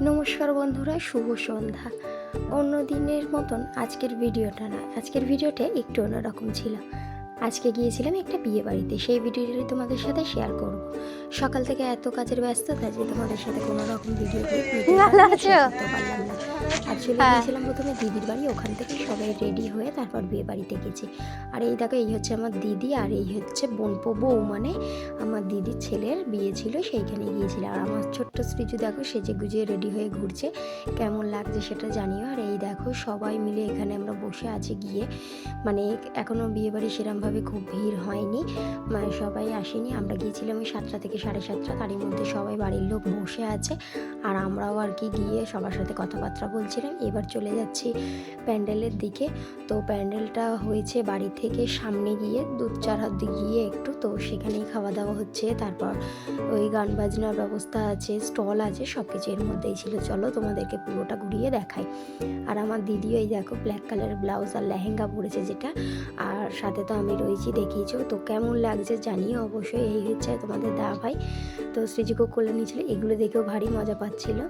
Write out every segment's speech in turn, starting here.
নমস্কার বন্ধুরা, শুভ সন্ধ্যা। অন্য দিনের মতন আজকের ভিডিওটা না, আজকের ভিডিওটা একটু অন্যরকম ছিল। আজকে গিয়েছিলাম একটা বিয়ে বাড়িতে, সেই ভিডিওটাই তোমাদের সাথে শেয়ার করব। সকাল থেকে এত কাজের ব্যস্ততা যে তোমাদের সাথে কোনো রকম ভিডিও শেয়ার করতে পারলাম না। অ্যাকচুয়ালি গিয়েছিলাম প্রথমে দিদির বাড়ি, ওখান থেকে সবাই রেডি হয়ে তারপর বিয়ে বাড়িতে গেছি। আর এই দেখো, এই হচ্ছে আমার দিদি, আর এই হচ্ছে বোনপো বউ, মানে আমার দিদির ছেলের বিয়ে ছিল, সেইখানে গিয়েছিল। আর আমার ছোট্ট শ্রীজু দেখো সেজে গুজিয়ে রেডি হয়ে ঘুরছে, কেমন লাগছে সেটা জানিও। আর এই দেখো সবাই মিলে এখানে আমরা বসে আছি গিয়ে, মানে এখনও বিয়ে বাড়ি সেরমভাবে খুব ভিড় হয়নি, মানে সবাই আসেনি। আমরা গিয়েছিলাম ওই 7টা থেকে 7:30, তারই মধ্যে সবাই বাড়ির লোক বসে আছে, আর আমরাও আর কি গিয়ে সবার সাথে কথাবার্তা বলছিলাম। এবার চলে যাচ্ছি প্যান্ডেলের দিকে। তো প্যান্ডেলটা হয়েছে বাড়ি থেকে সামনে গিয়ে 2-4 হাত গিয়ে একটু, তো সেখানেই খাওয়া দাওয়া হচ্ছে। তারপর ওই গান বাজনার ব্যবস্থা আছে, স্টল আছে, সব কিছু এর মধ্যেই ছিল। চলো তোমাদেরকে পুরোটা ঘুরিয়ে দেখাই। আর আমার দিদিও এই দেখো ব্ল্যাক কালারের ব্লাউজ আর লেহেঙ্গা পরেছে যেটা, আর সাথে তো আমি রয়েছি, দেখিয়েছো তো কেমন লাগছে জানিও অবশ্যই। এই হচ্ছে তোমাদের দা ভাই, তো সৃজিকেও কোলে নিয়েছিল, এগুলো দেখেও ভারী মজা পাচ্ছিল।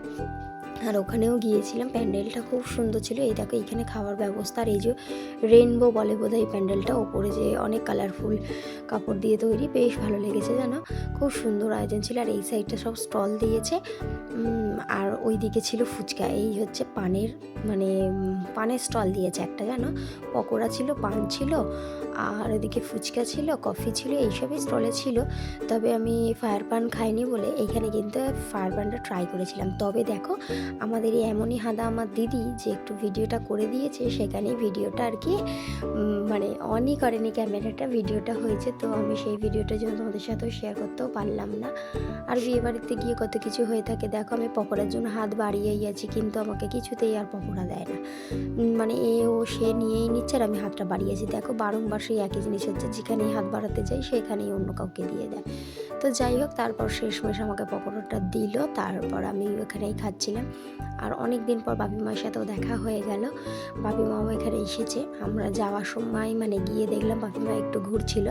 আর ওখানেও গিয়েছিলাম, প্যান্ডেলটা খুব সুন্দর ছিল। এই দেখো এখানে খাওয়ার ব্যবস্থা, আর এই যে রেনবো বলে বোধহয় এই প্যান্ডেলটা, ওপরে যে অনেক কালারফুল কাপড় দিয়ে তৈরি, বেশ ভালো লেগেছে জানো, খুব সুন্দর আয়োজন ছিল। আর এই সাইডটা সব স্টল দিয়েছে, আর ওই দিকে ছিল ফুচকা। এই হচ্ছে পানের স্টল দিয়েছে একটা, জানো, পকোড়া ছিল, পান ছিল, আর ওইদিকে ফুচকা ছিল, কফি ছিল, এইসবই স্টলে ছিল। তবে আমি ফায়ার পান খাইনি বলে এইখানে কিন্তু ফায়ার পানটা ট্রাই করেছিলাম। তবে দেখো আমাদের এমনই হাদা আমার দিদি যে একটু ভিডিওটা করে দিয়েছে, সেখানেই ভিডিওটা আর কি মানে অনই করেনি ক্যামেরাটা, ভিডিওটা হয়েছে। তো আমি সেই ভিডিওটার জন্য তোমাদের সাথেও শেয়ার করতেও পারলাম না। আর বিয়ে বাড়িতে গিয়ে কত কিছু হয়ে থাকে, দেখো আমি পকোড়ার জন্য হাত বাড়িয়েই আছি, কিন্তু আমাকে কিছুতেই আর পকোড়া দেয় না, মানে সে নিয়েই নিচ্ছে আর আমি হাতটা বাড়িয়েছি। দেখো বারংবার সেই একই জিনিস হচ্ছে, যেখানেই হাত বাড়াতে যাই সেখানেই অন্য কাউকে দিয়ে দেয়। তো যাই হোক, তারপর শেষমেশ আমাকে পকোড়াটা দিল, তারপর আমি ওখানেই খাচ্ছিলাম। আর অনেক দিন পর বাপি মায়ের সাথেও দেখা হয়ে গেল, বাপি মাও এখানে এসেছে। আমরা যাওয়ার সময় মানে গিয়ে দেখলাম বাপি মা একটু ঘুরছিল,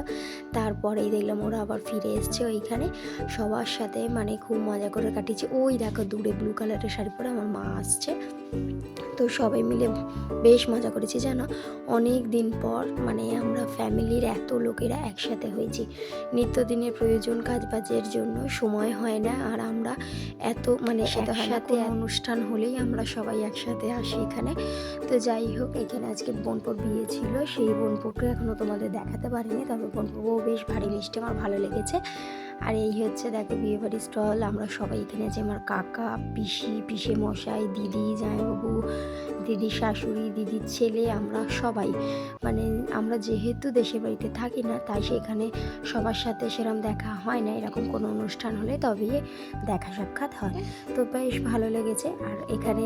তারপরেই দেখলাম ওরা আবার ফিরে এসছে ওইখানে সবার সাথে, মানে খুব মজা করে কাটিয়েছে। ওই দেখো দূরে ব্লু কালারের শাড়ি পরে আমার মা আসছে, তো সবাই মিলে বেশ মজা করেছি জানো। অনেক দিন পর মানে আমরা ফ্যামিলির এত লোকেরা একসাথে হয়েছি, নিত্যদিনের প্রয়োজন কাজবাজের জন্য সময় হয় না, আর আমরা এত মানে একসাথে অনুষ্ঠান হলেই আমরা সবাই একসাথে আসি এখানে। তো যাই হোক, এখানে আজকে বোনপোর বিয়ে ছিল, সেই বোনপোকে এখনও তোমাদের দেখাতে পারিনি, তবে বোনপো বেশ ভারী মিষ্টি, আমার ভালো লেগেছে। আর এই হচ্ছে দেখো বিয়ে বাড়ির স্টল, আমরা সবাই এখানে আছি, আমার কাকা, পিসে মশাই, দিদি, জামাইবাবু, দিদির শাশুড়ি, দিদির ছেলে, আমরা সবাই, মানে আমরা যেহেতু দেশের বাড়িতে থাকি না, তাই সেখানে সবার সাথে সেরকম দেখা হয় না, এরকম কোনো অনুষ্ঠান হলে তবেই দেখা সাক্ষাৎ হয়। তো বেশ ভালো লেগেছে। আর এখানে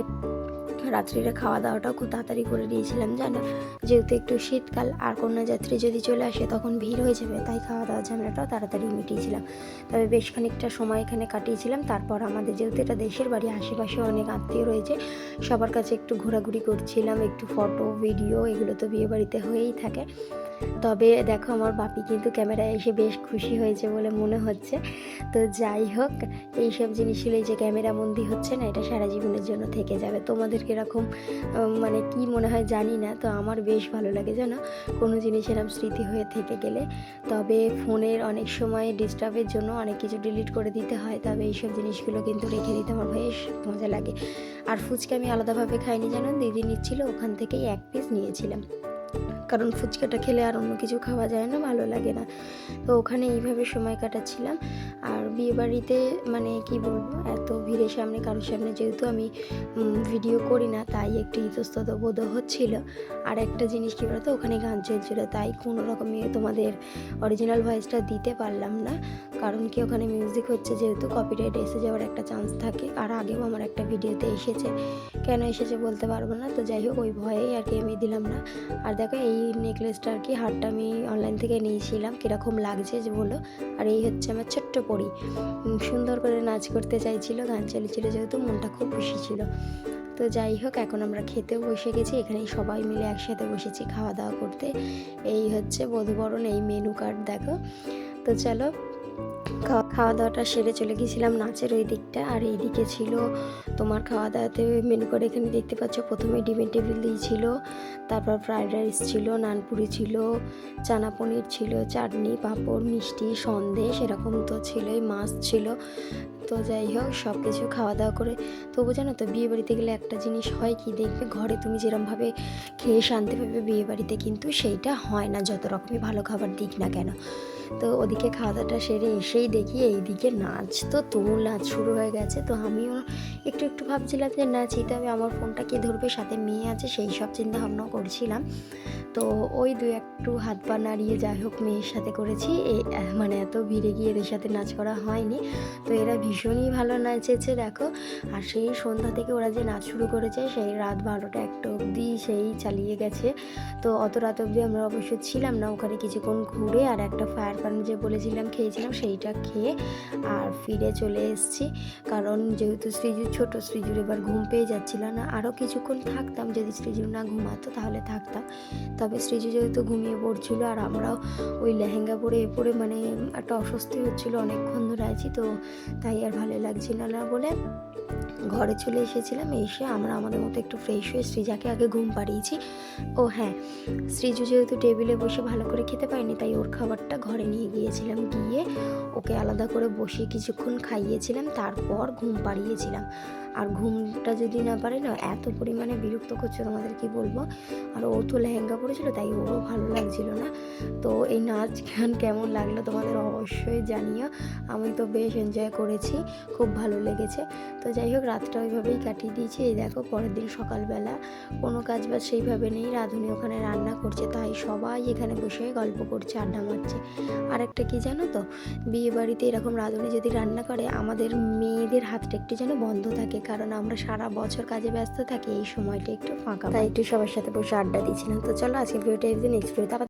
রাত্রিরে খাওয়া দাওয়াটাও খুব তাড়াতাড়ি করে দিয়েছিলাম জানো, যেহেতু একটু শীতকাল, আর কন্যাযাত্রী যদি চলে আসে তখন ভিড় হয়ে যাবে, তাই খাওয়া দাওয়ার ঝামেলাটাও তাড়াতাড়ি মিটিয়েছিলাম। তবে বেশ খানিকটা সময় এখানে কাটিয়েছিলাম। তারপর আমাদের যেহেতু এটা দেশের বাড়ি, আশেপাশে অনেক আত্মীয় রয়েছে, সবার কাছে একটু ঘোরাঘুরি করছিলাম, একটু ফটো ভিডিও এগুলো তো বিয়ে বাড়িতে হয়েই থাকে। তবে দেখো আমার বাপি কিন্তু ক্যামেরায় এসে বেশ খুশি হয়েছে বলে মনে হচ্ছে। তো যাই হোক, এইসব জিনিসগুলো এই যে ক্যামেরা বন্দি হচ্ছে না, এটা সারা জীবনের জন্য থেকে যাবে। তোমাদের কীরকম মানে কি মনে হয় জানি না, তো আমার বেশ ভালো লাগে জানো কোনো জিনিস এরকম স্মৃতি হয়ে থেকে গেলে। তবে ফোনের অনেক সময় ডিস্টার্বের জন্য অনেক কিছু ডিলিট করে দিতে হয়, তবে এইসব জিনিসগুলো কিন্তু রেখে দিতে আমার বেশ মজা লাগে। আর ফুচকা আমি আলাদাভাবে খাইনি জানো, দিদি নিচ্ছিল, ওখান থেকেই 1 পিস নিয়েছিলাম, কারণ ফুচকাটা খেলে আর অন্য কিছু খাওয়া যায় না, ভালো লাগে না। তো ওখানে এইভাবে সময় কাটাচ্ছিলাম। আর বিয়েবাড়িতে মানে কি বলবো, এত ভিড়ের সামনে কারোর সামনে যেহেতু আমি ভিডিও করি না, তাই একটু ইতস্তত বোধ হচ্ছিল। আর একটা জিনিস কী বলতো, ওখানে গান চলছিল, তাই কোনো রকমে তোমাদের অরিজিনাল ভয়েসটা দিতে পারলাম না, কারণ কি ওখানে মিউজিক হচ্ছে, যেহেতু কপিরাইট এসে যাওয়ার একটা চান্স থাকে। আর আগেও আমার একটা ভিডিওতে এসেছে, কেন এসেছে বলতে পারবো না, তো যাই হোক ওই ভয়েই আর কি আমি দিলাম না। আর দেখো এই নেকলেসটা আর কি হারটা আমি অনলাইন থেকে নিয়েছিলাম, কীরকম লাগছে যে বলো। আর এই হচ্ছে আমার ছোট্ট পরি, সুন্দর করে নাচ করতে চাইছিল, গান চলেছিল যেহেতু, মনটা খুব খুশি ছিল। তো যাই হোক, এখন আমরা খেতেও বসে গেছি, এখানেই সবাই মিলে একসাথে বসেছি খাওয়া দাওয়া করতে। এই হচ্ছে বধূবরণ, এই মেনু কার্ড দেখো। তো চলো খাওয়া দাওয়াটা সেরে চলে গিয়েছিলাম নাচের ওই দিকটা। আর এই দিকে ছিল তোমার খাওয়া দাওয়াতে মেনু করে এখানে দেখতে পাচ্ছ, প্রথমে ডিমের টেবিল দিয়েছিল, তারপর ফ্রাইড রাইস ছিল, নানপুরি ছিল, চানা পনির ছিল, চাটনি, পাঁপড়, মিষ্টি, সন্দেশ এরকম তো ছিলই, মাছ ছিল। তো যাই হোক সব কিছু খাওয়া দাওয়া করে, তবু জানো তো বিয়ে বাড়িতে গেলে একটা জিনিস হয় কি, দেখবে ঘরে তুমি যেরকমভাবে খেয়ে শান্তি পাবে, বিয়ে বাড়িতে কিন্তু সেইটা হয় না, যত রকমই ভালো খাবার দিক না কেন। তো ওদিকে খাওয়া দাওয়াটা সেরে এসেই দেখি এইদিকে নাচ, তো তুমুল নাচ শুরু হয়ে গেছে। তো আমিও একটু একটু ভাবছিলাম যে নাচি, তবে আমার ফোনটা কে ধরবে, সাথে মেয়ে আছে, সেই সব চিন্তা ভাবনাও করছিলাম। তো ওই দু একটু হাত পা নাড়িয়ে যাই হোক মেয়ের সাথে করেছি, মানে এত ভিড়ে গিয়ে এদের সাথে নাচ করা হয়নি। তো এরা ভীষণই ভালো নাচেছে দেখো। আর সেই সন্ধ্যা থেকে ওরা যে নাচ শুরু করেছে, সেই রাত 12টা 1টা অবধি সেই চালিয়ে গেছে। তো অত রাত অবধি আমরা অবশ্য ছিলাম না, ওখানে কিছুক্ষণ ঘুরে আর একটা ফায়ার পান যে বলেছিলাম খেয়েছিলাম, সেইটা খেয়ে আর ফিরে চলে এসেছি। কারণ যেহেতু শ্রীজুর ছোটো, শ্রীজুর এবার ঘুম পেয়ে যাচ্ছিল না। আরও কিছুক্ষণ থাকতাম, যদি শ্রীজুর না ঘুমাতো তাহলে থাকতাম, তবে শ্রীজু যেহেতু ঘুমিয়ে পড়ছিল আর আমরাও ওই লেহেঙ্গা পরে মানে একটা অস্বস্তি হচ্ছিলো, অনেকক্ষণ ধরে আছি, তো তাই আর ভালো লাগছিল না বলে ঘরে চলে এসেছিলাম। এসে আমরা আমাদের মতো একটু ফ্রেশ হয়ে সৃজাকে আগে ঘুম পাড়িয়েছি। ও হ্যাঁ, সৃজু যেহেতু টেবিলে বসে ভালো করে খেতে পায়নি, তাই ওর খাবারটা ঘরে নিয়ে গিয়েছিলাম, গিয়ে ওকে আলাদা করে বসিয়ে কিছুক্ষণ খাইয়েছিলাম, তারপর ঘুম পাড়িয়েছিলাম। আর ঘুমটা যদি না পারে না, এত পরিমাণে বিরক্ত করছে তোমাদের কি বলবো। আর ও তো লেহেঙ্গা পরেছিল, তাই ওরও ভালো লাগছিল না। তো এই নাচ গান কেমন লাগলো তোমাদের অবশ্যই জানিও। আমি তো বেশ এনজয় করেছি, খুব ভালো লেগেছে। তো যাই হোক রাতটা ওইভাবেই কাটিয়ে দিয়েছি। এই দেখো পরের দিন সকালবেলা কোনো কাজ বাজ সেইভাবে নেই, রাঁধুনি ওখানে রান্না করছে, তাই সবাই এখানে বসে গল্প করছে, আড্ডা মারছে। আর একটা কি জানো তো, বিয়ে বাড়িতে এরকম রাঁধুনি যদি রান্না করে, আমাদের মেয়েদের হাতটা একটু যেন বন্ধ থাকে, কারণ আমরা সারা বছর কাজে ব্যস্ত থাকি, এই সময়টা একটু ফাঁকা, তাই একটু সবার সাথে বসে আড্ডা দিচ্ছিলাম। তো চলো আজকে ভিডিওটা এই নেক্সট ভিডিওতে